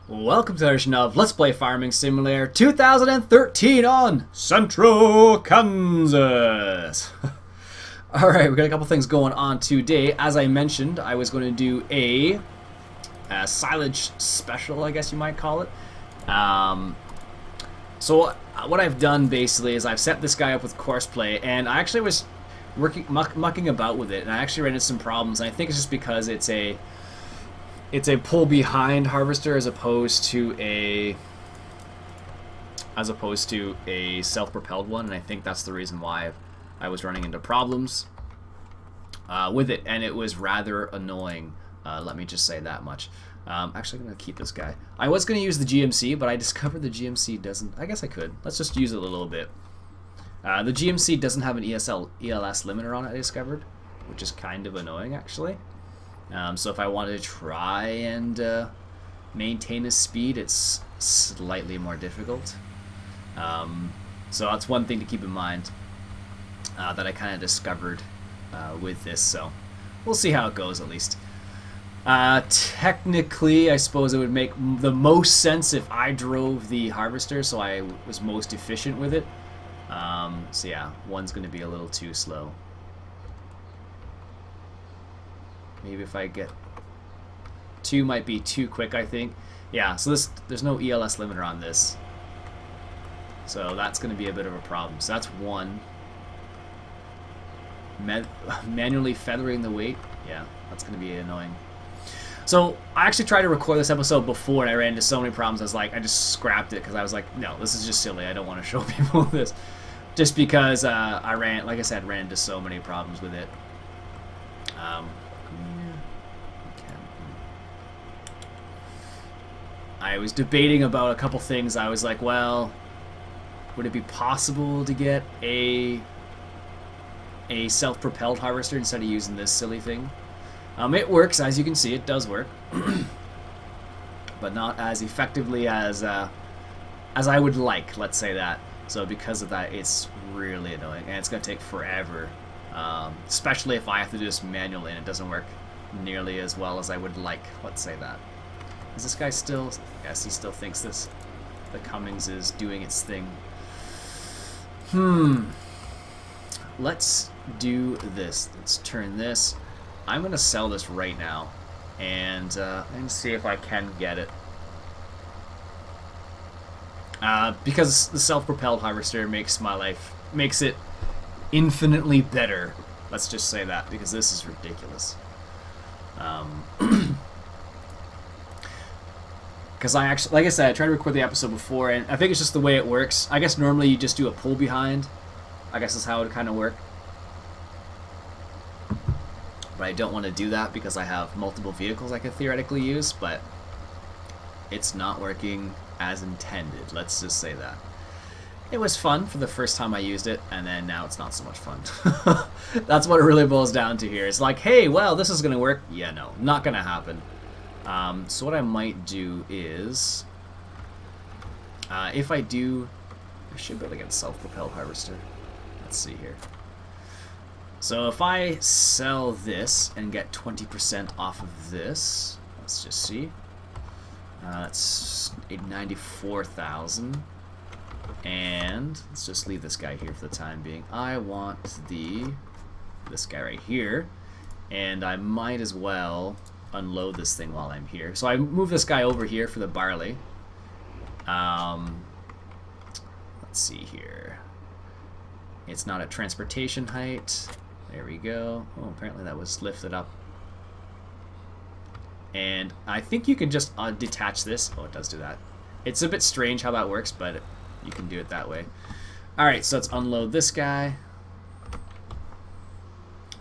Welcome to the version of Let's Play Farming Simulator 2013 on Central Kansas. Alright, we got a couple things going on today. As I mentioned, I was going to do a silage special, I guess you might call it. So what I've done basically is I've set this guy up with courseplay, and I actually was mucking about with it, and I actually ran into some problems. And I think it's just because it's a pull behind harvester as opposed to a self-propelled one, and I think that's the reason why I was running into problems with it, and it was rather annoying. Let me just say that much. Actually, I'm going to keep this guy. I was going to use the GMC, but I discovered the GMC doesn't. I guess I could. Let's just use it a little bit. The GMC doesn't have an ELS limiter on it, I discovered, which is kind of annoying, actually. So if I wanted to try and maintain a speed, it's slightly more difficult. So that's one thing to keep in mind that I kind of discovered with this. So we'll see how it goes, at least. Technically, I suppose it would make the most sense if I drove the harvester, so I was most efficient with it. So yeah, one's going to be a little too slow. Maybe if I get two, might be too quick, I think. Yeah, so there's no ELS limiter on this, so that's going to be a bit of a problem. So that's one. Manually feathering the weight, yeah, that's going to be annoying. So I actually tried to record this episode before, and I ran into so many problems. I just scrapped it because I was like, no, this is just silly. I don't want to show people this, just because like I said, ran into so many problems with it. I was debating about a couple things. I was like, well, would it be possible to get a self-propelled harvester instead of using this silly thing? It works, as you can see, it does work, but not as effectively as I would like, let's say that. So because of that, it's really annoying, and it's going to take forever, especially if I have to do this manually, and it doesn't work nearly as well as I would like, let's say that. Is this guy still... Yes, he still thinks the Cummings is doing its thing. Let's do this. Let's turn this. I'm going to sell this right now and see if I can get it. Because the self-propelled harvester makes it infinitely better. Let's just say that, because this is ridiculous. Because I actually, like I said, I tried to record the episode before, and I think it's just the way it works. I guess normally you just do a pull behind. I guess that's how it would kind of work. But I don't want to do that because I have multiple vehicles I could theoretically use, but it's not working as intended. Let's just say that. It was fun for the first time I used it, and then now it's not so much fun. That's what it really boils down to here. It's like, hey, well, this is going to work. Yeah, no, not going to happen. So what I might do is, if I do, I should be able to get a self-propelled harvester. Let's see here. So if I sell this and get 20% off of this, let's just see. That's 94,000. And let's just leave this guy here for the time being. I want this guy right here, and I might as well unload this thing while I'm here. So I move this guy over here for the barley. Let's see here. It's not at transportation height. There we go. Oh, apparently that was lifted up. And I think you can just detach this. Oh, it does do that. It's a bit strange how that works, but you can do it that way. Alright, so let's unload this guy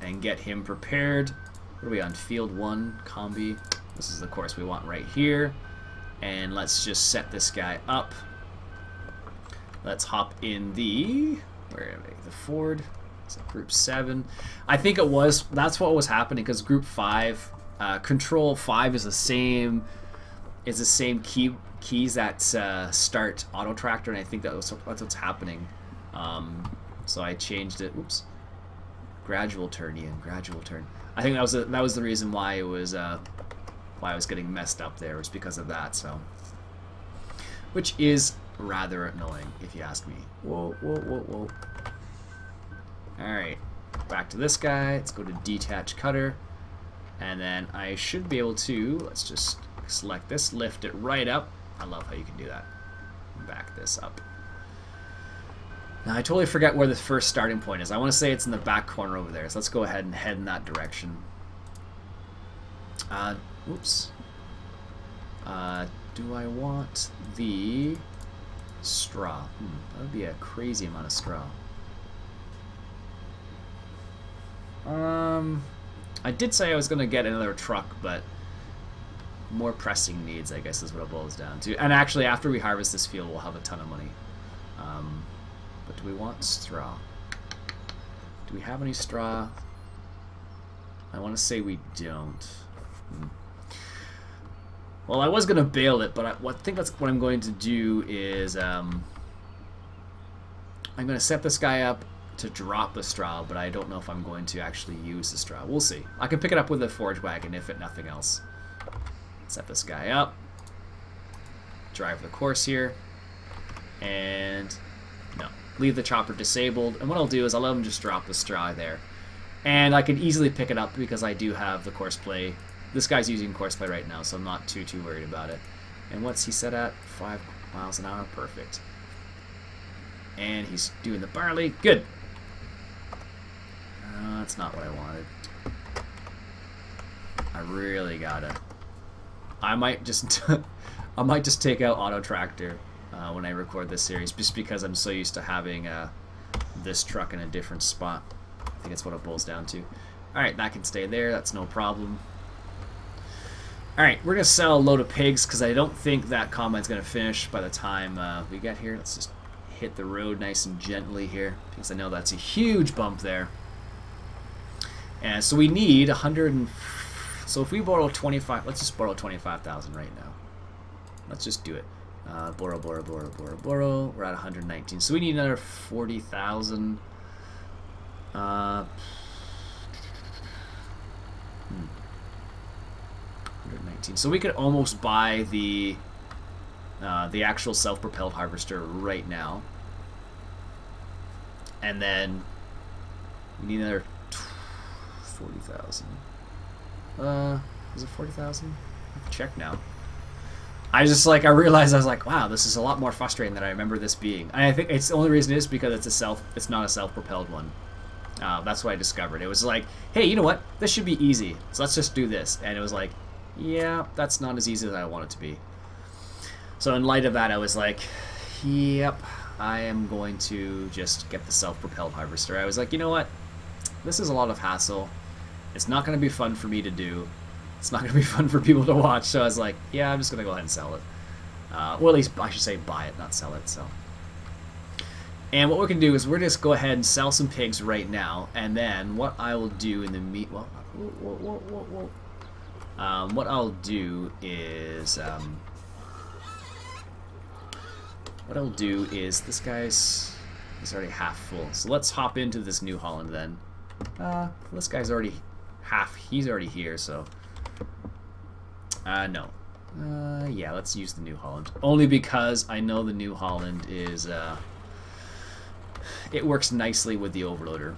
and get him prepared. What are we on? Field 1, combi. This is the course we want right here. And let's just set this guy up. Let's hop in the... Where are we? The Ford. It's Group 7. I think it was... That's what was happening, because Group 5... Control 5 is the same... keys that start Auto Tractor, and I think that's what's happening. So I changed it. Oops. Gradual turn, Ian. Gradual turn. I think that was the reason why it was getting messed up there, was because of that. So which is rather annoying, if you ask me. Whoa, whoa, whoa, whoa. Alright, back to this guy. Let's go to detach cutter. And then I should be able to, let's just select this, lift it right up. I love how you can do that. Back this up. Now I totally forget where the first starting point is. I want to say it's in the back corner over there. So let's go ahead and head in that direction. Oops. Do I want the straw? That would be a crazy amount of straw. I did say I was going to get another truck, but more pressing needs, I guess, is what it boils down to. And actually, after we harvest this field, we'll have a ton of money. But do we want straw? Do we have any straw? I want to say we don't. Well, I was going to bale it, but I think that's what I'm going to do is I'm going to set this guy up to drop the straw, but I don't know if I'm going to actually use the straw. We'll see. I can pick it up with a forage wagon if nothing else. Set this guy up. Drive the course here. And no. Leave the chopper disabled. And what I'll do is I'll let him just drop the straw there. And I can easily pick it up because I do have the courseplay. This guy's using courseplay right now, so I'm not too worried about it. And what's he set at? 5 miles an hour. Perfect. And he's doing the barley. Good. That's not what I wanted. I really gotta. I might just take out Auto Tractor when I record this series, just because I'm so used to having this truck in a different spot. I think that's what it boils down to. All right, that can stay there. That's no problem. All right, we're gonna sell a load of pigs because I don't think that combine's gonna finish by the time we get here. Let's just hit the road nice and gently here because I know that's a huge bump there. And so we need 100 and... So if we borrow 25... Let's just borrow 25,000 right now. Let's just do it. Borrow. We're at 119. So we need another 40,000. 119. So we could almost buy the actual self-propelled harvester right now. And then we need another 40,000. Is it 40,000? Check now. I realized I was like, wow, this is a lot more frustrating than I remember this being. And I think it's the only reason is because it's not a self-propelled one. That's what I discovered. It was like, hey, you know what? This should be easy. So let's just do this. And it was like, yeah, that's not as easy as I want it to be. So in light of that, I was like, yep, I am going to just get the self-propelled harvester. I was like, you know what? This is a lot of hassle. It's not going to be fun for me to do. It's not going to be fun for people to watch. So I was like, yeah, I'm just going to go ahead and sell it. Well, at least I should say buy it, not sell it. So, and what we can do is we're just go ahead and sell some pigs right now. And then what I will do in the what I'll do is this guy's he's already half full. So let's hop into this New Holland then. This guy's already he's already here, so no. Yeah, let's use the New Holland. Only because I know the New Holland is it works nicely with the overloader.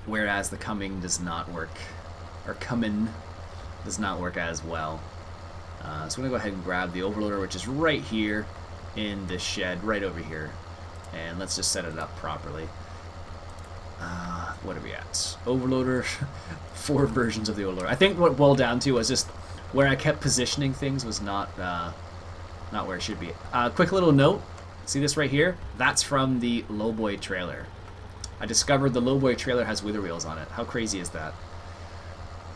Whereas the Cumming does not work, or Cumming does not work as well. So I'm gonna go ahead and grab the overloader, which is right here in this shed, right over here. And let's just set it up properly. What are we at? Overloader, 4 versions of the overloader. I think what it boiled down to was just where I kept positioning things was not where it should be. Quick little note, see this right here? That's from the Lowboy trailer. I discovered the Lowboy trailer has wither wheels on it. How crazy is that?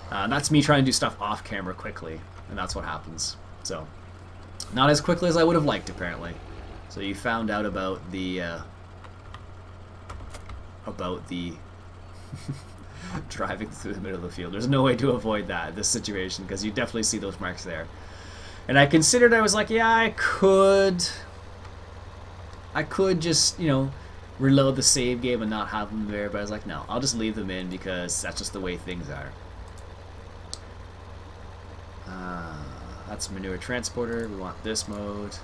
That's me trying to do stuff off camera quickly, and that's what happens. So, not as quickly as I would have liked, apparently. So you found out about the driving through the middle of the field. There's no way to avoid that, this situation, because you definitely see those marks there. And I considered, I was like, yeah, I could just, you know, reload the save game and not have them there, but I was like, no, I'll just leave them in because that's just the way things are. That's manure transporter. We want this mode.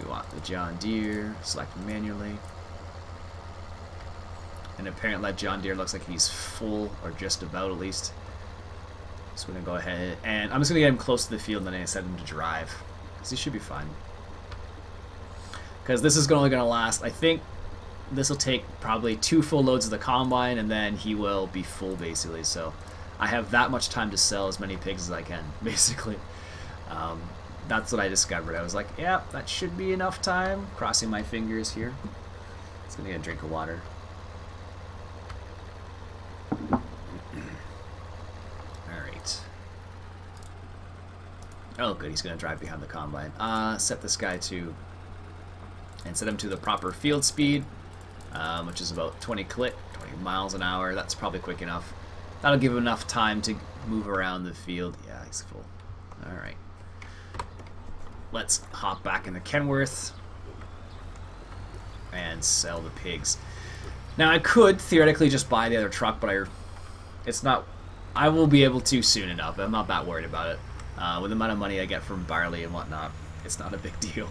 We want the John Deere, select manually. And apparently that John Deere looks like he's full, or just about at least. So we're going to go ahead, and I'm just going to get him close to the field and then I set him to drive. Because he should be fine. Because this is only going to last, I think this will take probably 2 full loads of the combine and then he will be full basically. So I have that much time to sell as many pigs as I can, basically. That's what I discovered. I was like, yeah, that should be enough time. Crossing my fingers here. It's going to get a drink of water. Alright. Oh, good. He's going to drive behind the combine. Set this guy to... and set him to the proper field speed, which is about 20 miles an hour. That's probably quick enough. That'll give him enough time to move around the field. Yeah, he's full. Alright. Let's hop back into Kenworth and sell the pigs. Now I could theoretically just buy the other truck, but it's not. I will be able to soon enough. I'm not that worried about it. With the amount of money I get from barley and whatnot, it's not a big deal.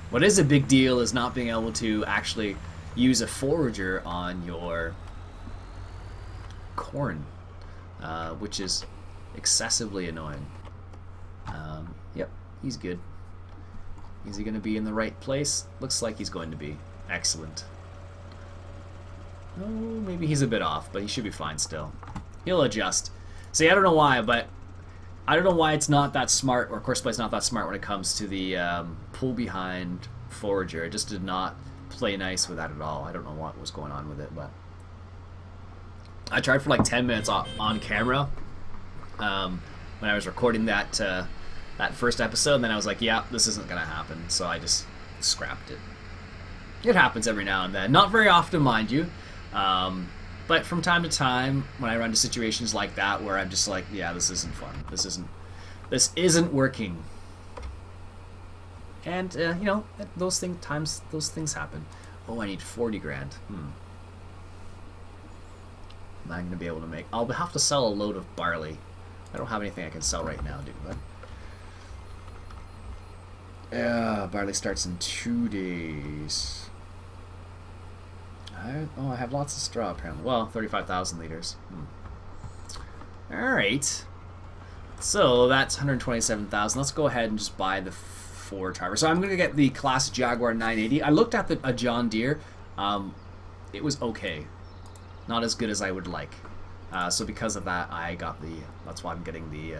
What is a big deal is not being able to actually use a forager on your corn, which is excessively annoying. Yep, he's good. Is he going to be in the right place? Looks like he's going to be. Excellent. Oh, maybe he's a bit off, but he should be fine still. He'll adjust. See, I don't know why, but I don't know why it's not that smart, or Courseplay is not that smart when it comes to the pull behind forager. It just did not play nice with that at all. I don't know what was going on with it, but I tried for like 10 minutes on camera when I was recording that that first episode, and then I was like, yeah, this isn't gonna happen, so I just scrapped it. It happens every now and then, not very often, mind you, but from time to time when I run into situations like that where I'm just like, yeah, this isn't fun, this isn't working, and you know, those things happen. Oh, I need 40 grand. Am I gonna be able to make? I'll have to sell a load of barley. I don't have anything I can sell right now, dude. But yeah, barley starts in 2 days. I have lots of straw apparently. Well, 35,000 liters. Alright. So that's 127,000. Let's go ahead and just buy the 4 driver. So I'm going to get the Classic Jaguar 980. I looked at a John Deere. It was okay. Not as good as I would like. So because of that, I got the... That's why I'm getting the...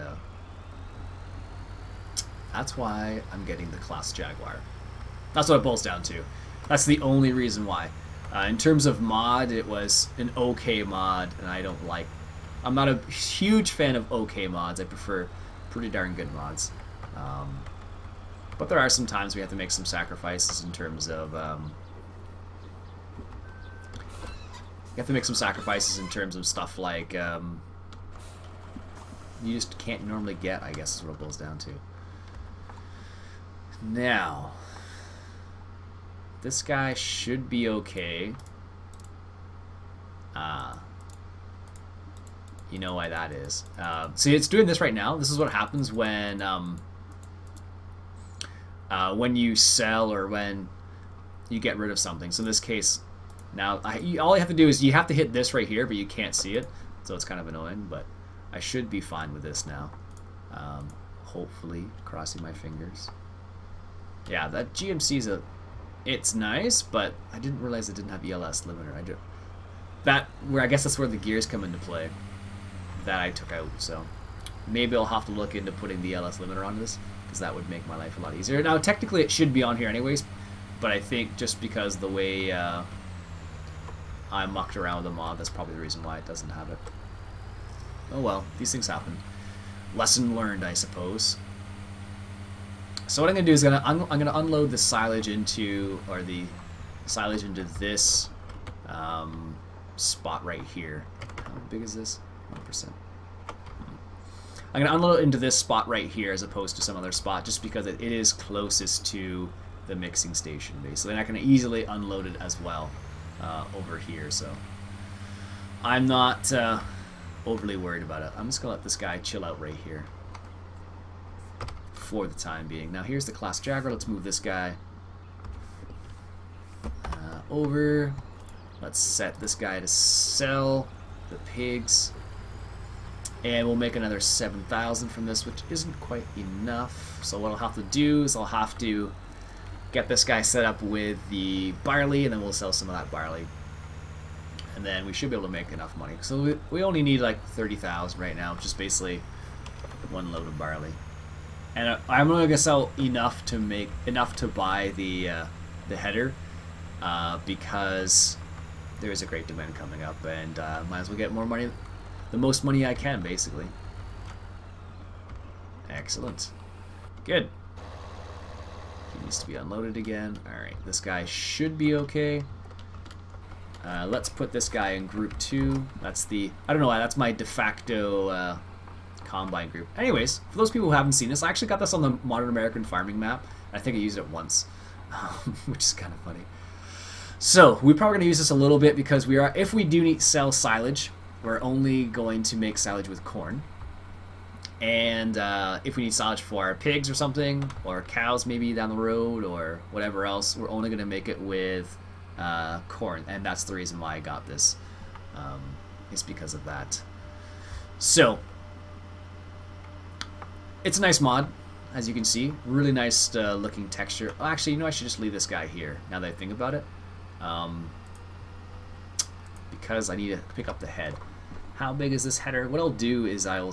That's why I'm getting the Class Jaguar. That's what it boils down to. That's the only reason why. In terms of mod, it was an okay mod, and I don't like... I'm not a huge fan of okay mods. I prefer pretty darn good mods. But there are some times we have to make some sacrifices in terms of... you have to make some sacrifices in terms of stuff like... you just can't normally get, I guess is what it boils down to. Now, this guy should be okay. You know why that is. See, it's doing this right now. This is what happens when you sell or when you get rid of something. So in this case, now all you have to do is you have to hit this right here, but you can't see it. So it's kind of annoying, but I should be fine with this now. Hopefully, crossing my fingers. Yeah, that GMC's it's nice, but I didn't realize it didn't have ELS limiter. I guess that's where the gears come into play that I took out. So maybe I'll have to look into putting the ELS limiter on this, because that would make my life a lot easier. Now, technically, it should be on here anyways, but I think just because the way I mucked around with the mod, that's probably the reason why it doesn't have it. Oh well, these things happen. Lesson learned, I suppose. So what I'm going to do is I'm going to unload the silage into, this spot right here. How big is this? 1%. I'm going to unload it into this spot right here as opposed to some other spot, just because it is closest to the mixing station, basically. And I can easily unload it as well over here, so I'm not overly worried about it. I'm just going to let this guy chill out right here for the time being. Now here's the Class Jaguar. Let's move this guy over. Let's set this guy to sell the pigs. And we'll make another 7,000 from this, which isn't quite enough. So what I'll have to do is I'll have to get this guy set up with the barley, and then we'll sell some of that barley. And then we should be able to make enough money. So we only need like 30,000 right now, which is basically one load of barley. And I'm only gonna sell enough to buy the header, because there is a great demand coming up, and might as well get more money. The most money I can, basically. Excellent. Good. He needs to be unloaded again. Alright, this guy should be okay. Let's put this guy in group 2. That's the... I don't know why, that's my de facto combine group. Anyways, for those people who haven't seen this, I actually got this on the Modern American Farming map. I think I used it once, which is kind of funny. So, we're probably going to use this a little bit because we are... If we do need to sell silage, we're only going to make silage with corn. And if we need silage for our pigs or something, or cows maybe down the road, or whatever else, we're only going to make it with corn. And that's the reason why I got this. Is because of that. So, it's a nice mod, as you can see. Really nice looking texture. Oh, actually, you know, I should just leave this guy here, now that I think about it. Because I need to pick up the head. How big is this header? What I'll do is I'll...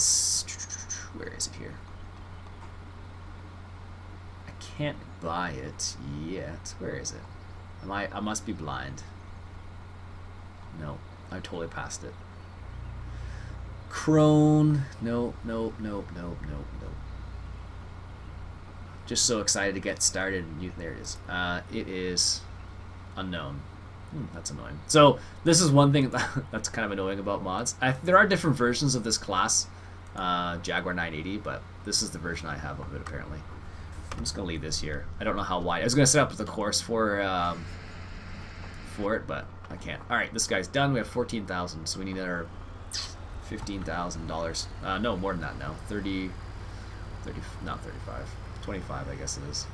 Where is it here? I can't buy it yet. Where is it? I must be blind. No, I totally passed it. Crone. Nope. Just so excited to get started. There it is. It is unknown. That's annoying. So this is one thing that's kind of annoying about mods. There are different versions of this class, Jaguar 980, but this is the version I have of it apparently. I'm just gonna leave this here. I don't know how wide. I was gonna set up the course for it, but I can't. All right, this guy's done. We have 14,000, so we need another $15,000. No, more than that now. 30, not 35, 25, I guess it is.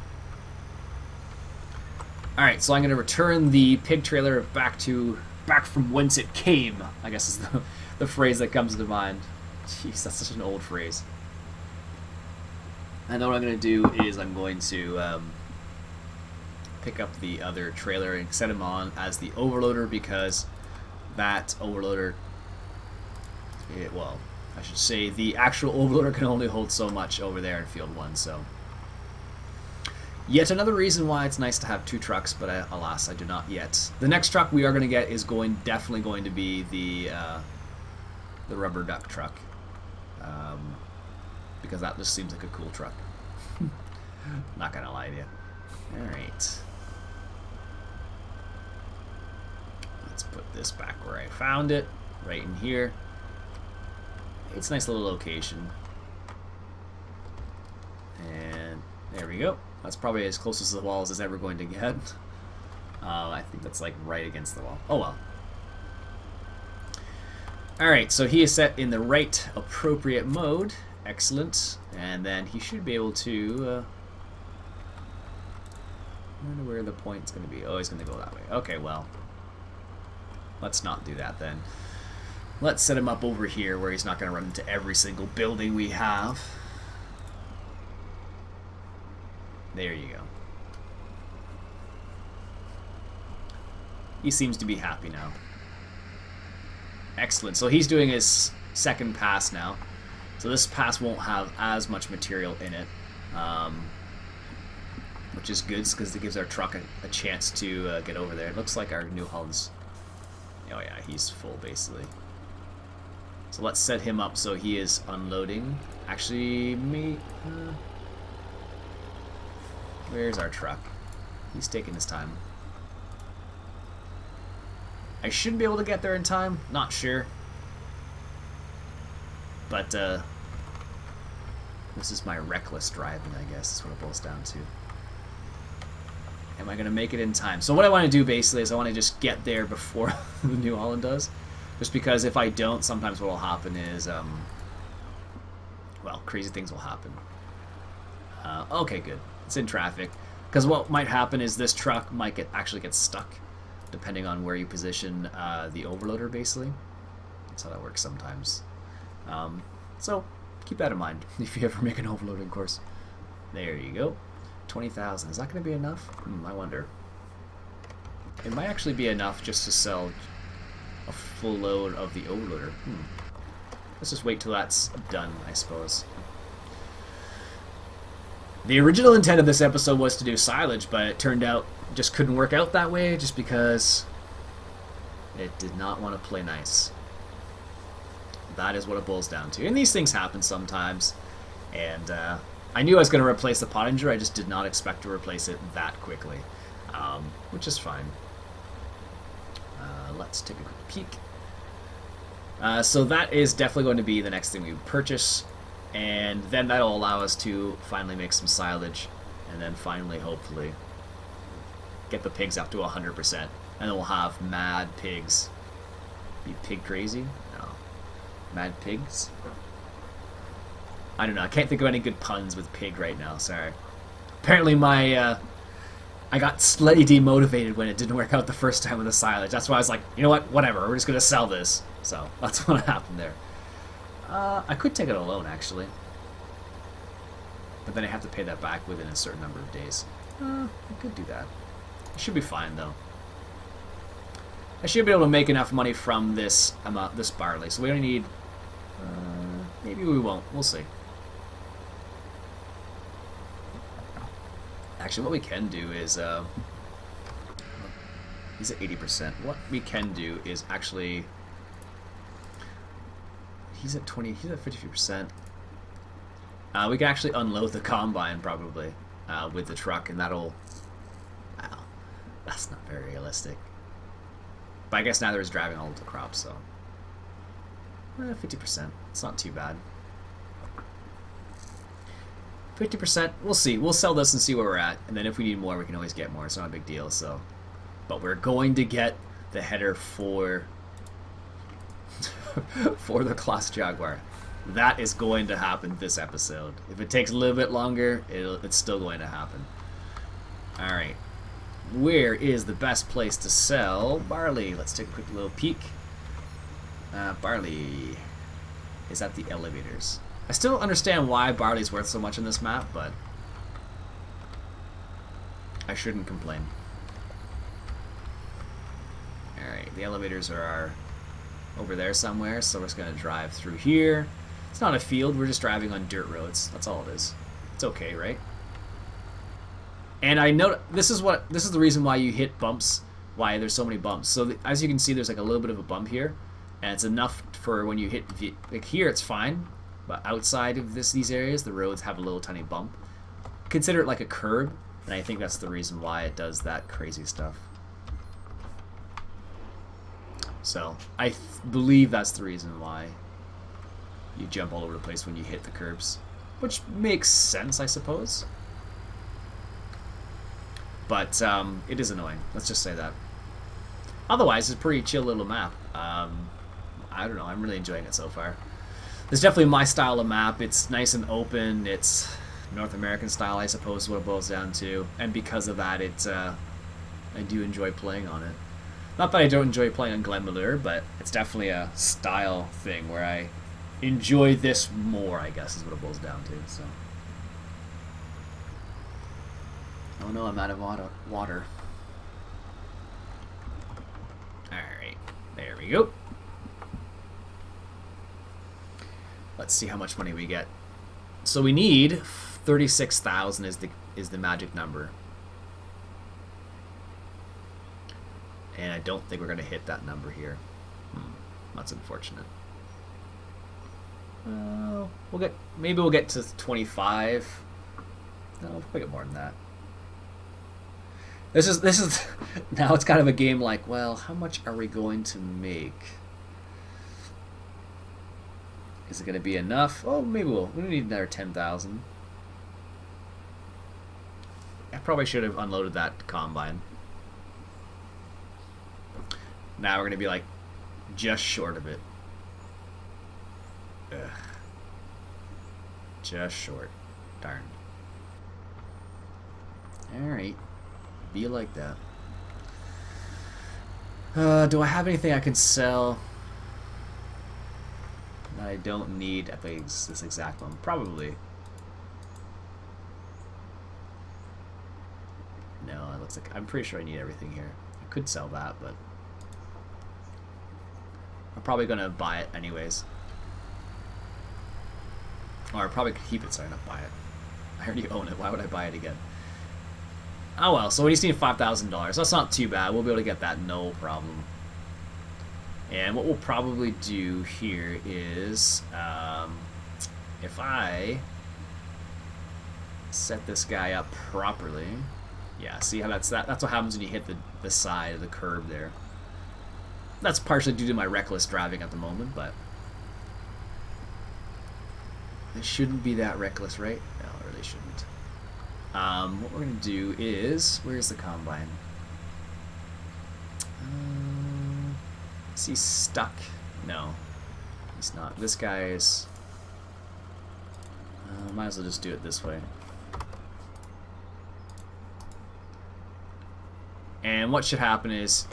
Alright, so I'm going to return the pig trailer back from whence it came, I guess is the phrase that comes to mind. Jeez, that's such an old phrase. And then what I'm going to do is I'm going to pick up the other trailer and set him on as the overloader, because that overloader, well, I should say the actual overloader can only hold so much over there in field 1, so... Yet another reason why it's nice to have 2 trucks, but alas, I do not yet. The next truck we are going to get is definitely going to be the rubber duck truck, because that just seems like a cool truck. Not gonna lie to you. All right, let's put this back where I found it, right in here. It's a nice little location, and there we go. That's probably as close to the wall as it's ever going to get. I think that's like right against the wall. Oh well. Alright, so he is set in the right appropriate mode. Excellent. And then he should be able to... I wonder where the point's going to be. Oh, he's going to go that way. Okay, well. Let's not do that then. Let's set him up over here where he's not going to run into every single building we have. There you go. He seems to be happy now. Excellent. So he's doing his second pass now. So this pass won't have as much material in it, which is good because it gives our truck a chance to get over there. It looks like our New Holland's... Oh yeah, he's full basically. So let's set him up so he is unloading. Actually, where's our truck? He's taking his time. I should be able to get there in time. Not sure. But, this is my reckless driving, I guess. Is what it boils down to. Am I going to make it in time? So what I want to do, basically, is I want to just get there before the New Holland does. Just because if I don't, sometimes what will happen is, well, crazy things will happen. Okay, good. It's in traffic. Because what might happen is this truck might actually get stuck, depending on where you position the overloader, basically. That's how that works sometimes. So keep that in mind if you ever make an overloading course. There you go. 20,000. Is that going to be enough? I wonder. It might actually be enough just to sell a full load of the overloader. Let's just wait till that's done, I suppose. The original intent of this episode was to do silage, but it turned out just couldn't work out that way just because it did not want to play nice. That is what it boils down to. And these things happen sometimes. And I knew I was going to replace the Pottinger, I just did not expect to replace it that quickly. Which is fine. Let's take a quick peek. So that is definitely going to be the next thing we purchase. And then that'll allow us to finally make some silage. And then finally, hopefully, get the pigs up to 100%. And then we'll have mad pigs. Be pig crazy? No. Mad pigs? I don't know. I can't think of any good puns with pig right now. Sorry. Apparently my... I got slightly demotivated when it didn't work out the first time with the silage. That's why I was like, you know what? Whatever. We're just going to sell this. So that's what happened there. I could take it alone, actually. But then I have to pay that back within a certain number of days. I could do that. It should be fine, though. I should be able to make enough money from this this barley. So we only need... maybe we won't. We'll see. Actually, what we can do is... he's at 80%. What we can do is actually... He's at 20. He's at 53%. We can actually unload the combine probably with the truck, and that'll. Wow, that's not very realistic. But I guess neither is driving all of the crops, so 50%. It's not too bad. 50%. We'll see. We'll sell this and see where we're at, and then if we need more, we can always get more. It's not a big deal. So, but we're going to get the header for. For the Class Jaguar. That is going to happen this episode. If it takes a little bit longer, it's still going to happen. Alright. Where is the best place to sell barley? Let's take a quick little peek. Barley is at the elevators. I still don't understand why barley is worth so much in this map, but I shouldn't complain. Alright, the elevators are over there somewhere, so we're just going to drive through here. It's not a field, we're just driving on dirt roads. That's all it is. It's okay, right? And I know this is the reason why you hit bumps, why there's so many bumps. So as you can see, there's like a little bit of a bump here, and it's enough for when you hit like here it's fine, but outside of these areas the roads have a little tiny bump. Consider it like a curb, and I think that's the reason why it does that crazy stuff. So, I believe that's the reason why you jump all over the place when you hit the curbs. Which makes sense, I suppose. But, it is annoying. Let's just say that. Otherwise, it's a pretty chill little map. I don't know, I'm really enjoying it so far. It's definitely my style of map. It's nice and open. It's North American style, I suppose, is what it boils down to. And because of that, I do enjoy playing on it. Not that I don't enjoy playing on Glenmalure, but it's definitely a style thing where I enjoy this more, I guess, is what it boils down to. So. Oh no, I'm out of water. Alright, there we go. Let's see how much money we get. So we need 36,000 is the magic number. And I don't think we're going to hit that number here. That's unfortunate. Maybe we'll get to 25. No, we'll get more than that. This is now it's kind of a game like, well, how much are we going to make? Is it going to be enough? Oh, maybe we need another 10,000. I probably should have unloaded that combine. Now we're going to be like just short of it. Ugh. Just short. Darn. Alright. Be like that. Do I have anything I can sell that I don't need at this exact moment? Probably. No, it looks like I'm pretty sure I need everything here. I could sell that, but I'm probably gonna buy it anyways. Or I'll probably keep it, sorry, not buy it. I already own it. Why would I buy it again? Oh well, so we just need $5,000. That's not too bad. We'll be able to get that no problem. And what we'll probably do here is, if I set this guy up properly, yeah, see how that's what happens when you hit the side of the curb there. That's partially due to my reckless driving at the moment, but it shouldn't be that reckless, right? No, it really shouldn't. What we're going to do is, where's the combine? Is he stuck? No, he's not. This guy is... might as well just do it this way. And what should happen is,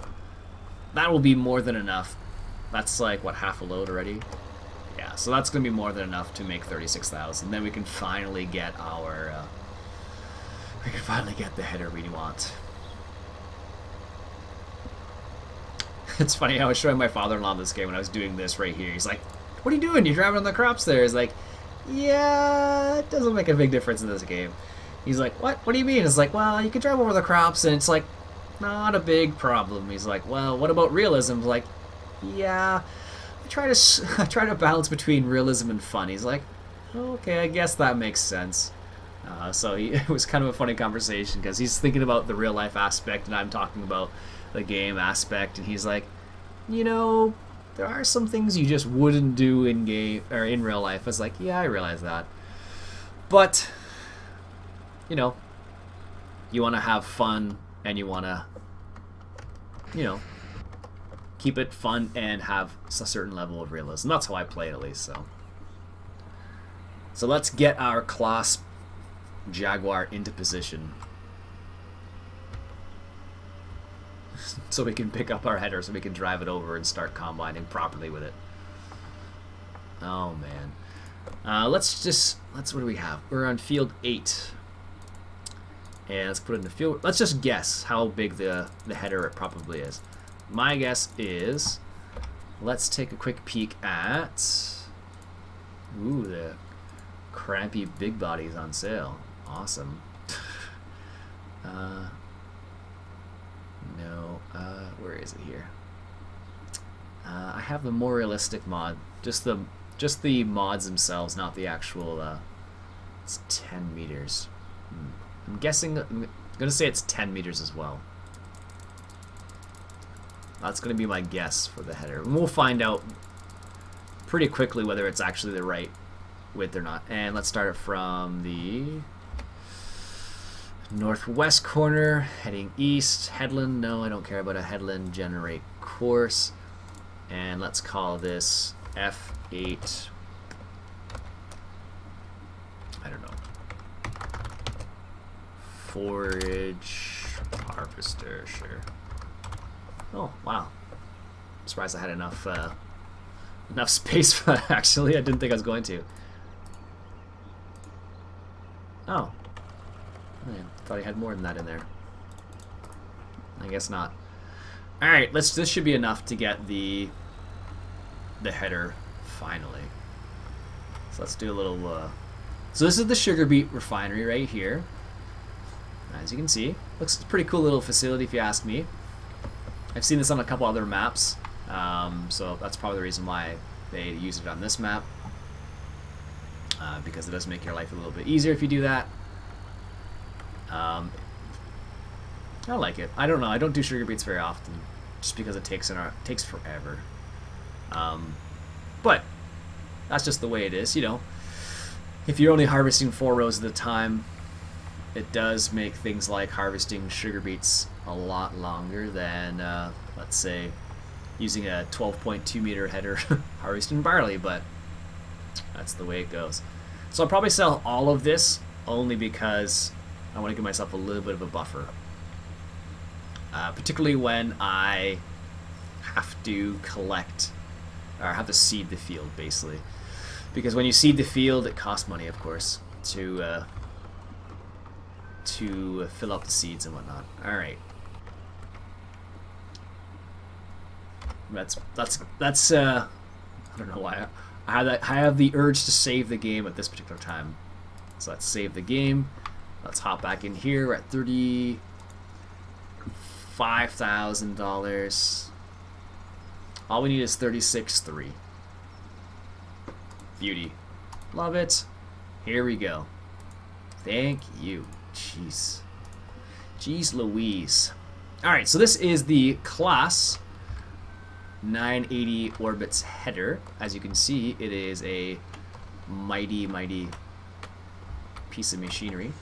that will be more than enough. That's like, what, half a load already? Yeah, so that's going to be more than enough to make 36,000. Then we can finally get our... we can finally get the header we want. It's funny, I was showing my father-in-law this game when I was doing this right here. He's like, what are you doing? You're driving on the crops there. He's like, yeah, it doesn't make a big difference in this game. He's like, what? What do you mean? It's like, well, you can drive over the crops and it's like, not a big problem. He's like, well, what about realism? I'm like, yeah, I try to balance between realism and fun. He's like, okay, I guess that makes sense. So it was kind of a funny conversation because he's thinking about the real life aspect and I'm talking about the game aspect, and he's like, you know, there are some things you just wouldn't do in game or in real life. I was like, yeah, I realize that, but you know, you want to have fun and you want to, you know, keep it fun and have a certain level of realism. That's how I play it, at least. So let's get our class Jaguar into position so we can pick up our header, so we can drive it over and start combining properly with it. Oh man, let's what do we have? We're on field 8, and let's put it in the field. Let's just guess how big the header it probably is. My guess is, let's take a quick peek at, ooh, the crampy big bodies on sale. Awesome. No, where is it here? I have the more realistic mod, just the mods themselves, not the actual. It's 10 meters. I'm guessing. I'm gonna say it's 10 meters as well. That's gonna be my guess for the header, and we'll find out pretty quickly whether it's actually the right width or not. And let's start it from the northwest corner, heading east. Headland, no, I don't care about a headland. Generate course, and let's call this F8. I don't know. Forage harvester, sure. Oh wow! I'm surprised I had enough space for that. Actually, I didn't think I was going to. Oh. Man, thought I had more than that in there. I guess not. All right, this should be enough to get the header finally. So let's do a little. So this is the sugar beet refinery right here. As you can see, looks a pretty cool little facility if you ask me. I've seen this on a couple other maps, so that's probably the reason why they use it on this map, because it does make your life a little bit easier if you do that. I like it. I don't know. I don't do sugar beets very often, just because it takes forever. But that's just the way it is, you know. If you're only harvesting 4 rows at a time, it does make things like harvesting sugar beets a lot longer than, let's say, using a 12.2 meter header harvesting barley, but that's the way it goes. So I'll probably sell all of this only because I want to give myself a little bit of a buffer. Particularly when I have to collect, or have to seed the field, basically. Because when you seed the field, it costs money, of course, to fill up the seeds and whatnot. All right. That's I don't know why I have the urge to save the game at this particular time. So let's save the game. Let's hop back in here. We're at $35,000. All we need is 36.3. Beauty. Love it. Here we go. Thank you. Jeez. Jeez Louise. Alright, so this is the class 980 Orbits header. As you can see, it is a mighty, mighty piece of machinery.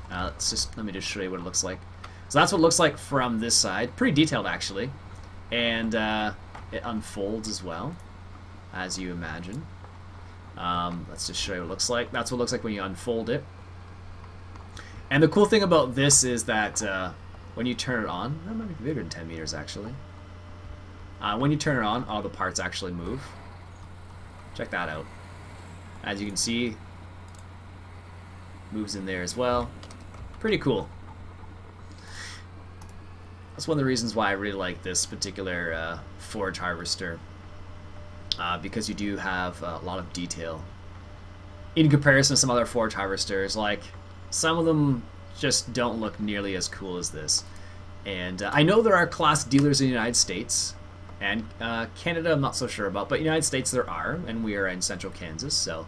Let me just show you what it looks like. So that's what it looks like from this side. Pretty detailed, actually. And it unfolds as well, as you imagine. Let's just show you what it looks like. That's what it looks like when you unfold it. And the cool thing about this is that when you turn it on, that might be bigger than 10 meters, actually. When you turn it on, all the parts actually move. Check that out. As you can see, moves in there as well. Pretty cool. That's one of the reasons why I really like this particular forage harvester, because you do have a lot of detail in comparison to some other forage harvesters. Like, some of them just don't look nearly as cool as this. And I know there are class dealers in the United States, and Canada I'm not so sure about, but United States there are, and we are in central Kansas, so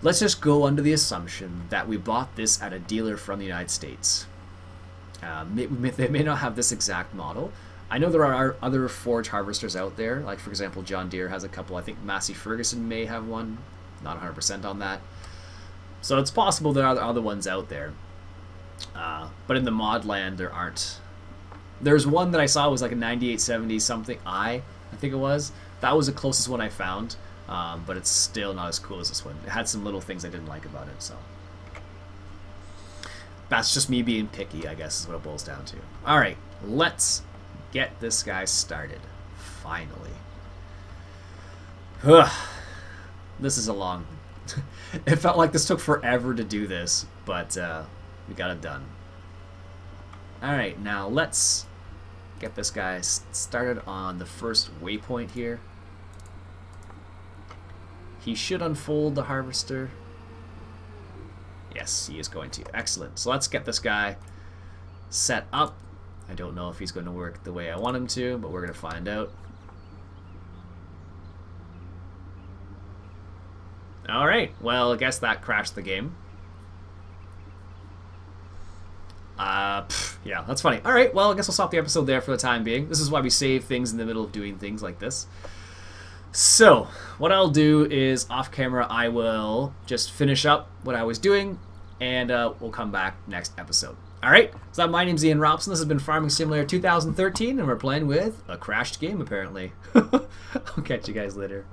let's just go under the assumption that we bought this at a dealer from the United States. They may not have this exact model. I know there are other forage harvesters out there, like for example John Deere has a couple. I think Massey Ferguson may have one. Not 100% on that. So it's possible there are other ones out there. But in the mod land there aren't. There's one that I saw was like a 9870 something I think it was. That was the closest one I found. But it's still not as cool as this one. It had some little things I didn't like about it, so that's just me being picky, I guess, is what it boils down to. Alright, let's get this guy started. Finally. Ugh. This is a long... It felt like this took forever to do this, but we got it done. Alright, now let's get this guy started on the first waypoint here. He should unfold the harvester. Yes, he is going to. Excellent. So let's get this guy set up. I don't know if he's going to work the way I want him to, but we're going to find out. Alright, well, I guess that crashed the game. Yeah, that's funny. Alright, well, I guess we'll stop the episode there for the time being. This is why we save things in the middle of doing things like this. So, what I'll do is, off camera, I will just finish up what I was doing, and we'll come back next episode. Alright, so my name's Iain Robson, this has been Farming Simulator 2013, and we're playing with a crashed game, apparently. I'll catch you guys later.